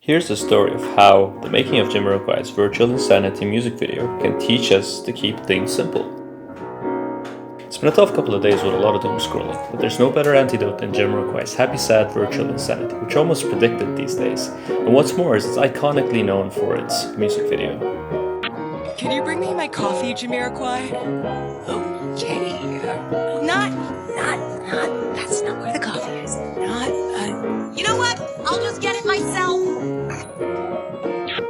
Here's the story of how the making of Jamiroquai's Virtual Insanity music video can teach us to keep things simple. It's been a tough couple of days with a lot of doom scrolling, but there's no better antidote than Jamiroquai's Happy Sad Virtual Insanity, which almost predicted these days. And what's more is it's iconically known for its music video. Can you bring me my coffee, Jamiroquai? Okay. That's not where the coffee is. You know what? I'll just get it myself.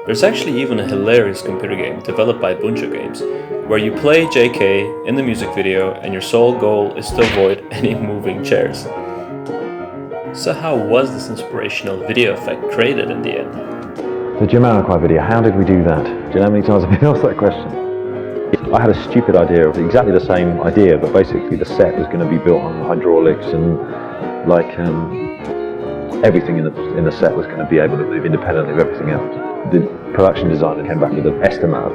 There's actually even a hilarious computer game developed by Buncho Games, where you play JK in the music video and your sole goal is to avoid any moving chairs. So how was this inspirational video effect created in the end? The Jamiroquai video, how did we do that? Do you know how many times I've been asked that question? I had a stupid idea of exactly the same idea, but basically the set was going to be built on hydraulics and everything in the set was going to be able to move independently of everything else. The production designer came back with an estimate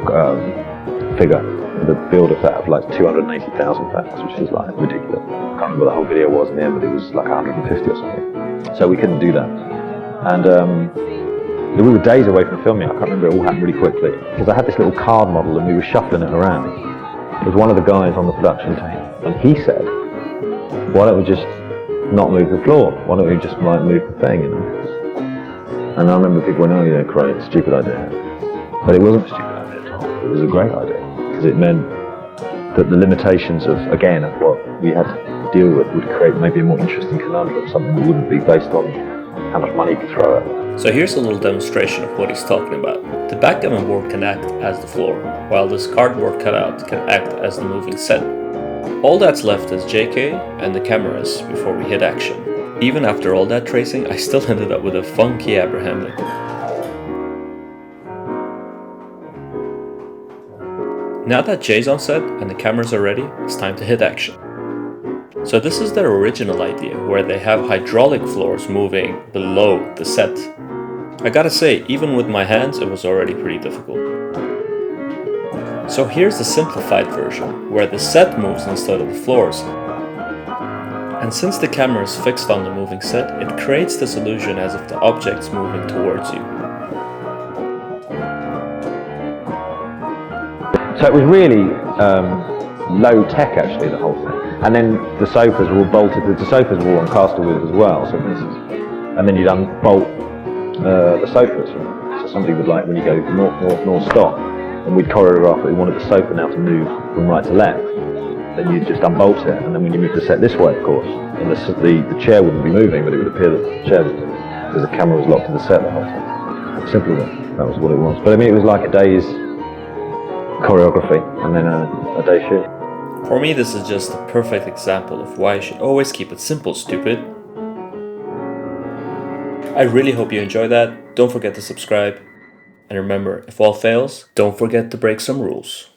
figure, the build of that of like 280,000 pounds, which is like ridiculous. I can't remember what the whole video was in the end, but it was like 150 or something. So we couldn't do that. And we were days away from filming. I can't remember, it all happened really quickly. Because I had this little card model and we were shuffling it around. It was one of the guys on the production team, and he said, why don't we just not move the floor? Why don't we just like move the thing, you know? And I remember people going, oh yeah, great, stupid idea. But it wasn't a stupid idea at all. It was a great idea. Because it meant that the limitations of, again, of what we had to deal with would create maybe a more interesting conundrum, something that wouldn't be based on how much money you could throw at it. So here's a little demonstration of what he's talking about. The backgammon board can act as the floor, while this cardboard cutout can act as the moving set. All that's left is JK and the cameras before we hit action. Even after all that tracing, I still ended up with a funky Abraham Lincoln. Now that Jay's on set and the cameras are ready, it's time to hit action. So this is their original idea, where they have hydraulic floors moving below the set. I gotta say, even with my hands, it was already pretty difficult. So here's the simplified version, where the set moves instead of the floors. And since the camera is fixed on the moving set, it creates this illusion as if the object's moving towards you. So it was really low tech actually, the whole thing. And then the sofas were all bolted, the sofas were all on caster wheels as well, so this is, and then you'd unbolt the sofas. So somebody would, like, when you go north, stop, and we'd choreograph it, we wanted the sofa now to move from right to left, then you'd just unbolt it, and then when you move the set this way, of course, and the chair wouldn't be moving, but it would appear that the chair was moving, because the camera was locked to the set the whole time. Simple one, that was what it was. But I mean, it was like a day's choreography, and then a day's shoot. For me, this is just a perfect example of why you should always keep it simple, stupid. I really hope you enjoy that. Don't forget to subscribe. And remember, if all fails, don't forget to break some rules.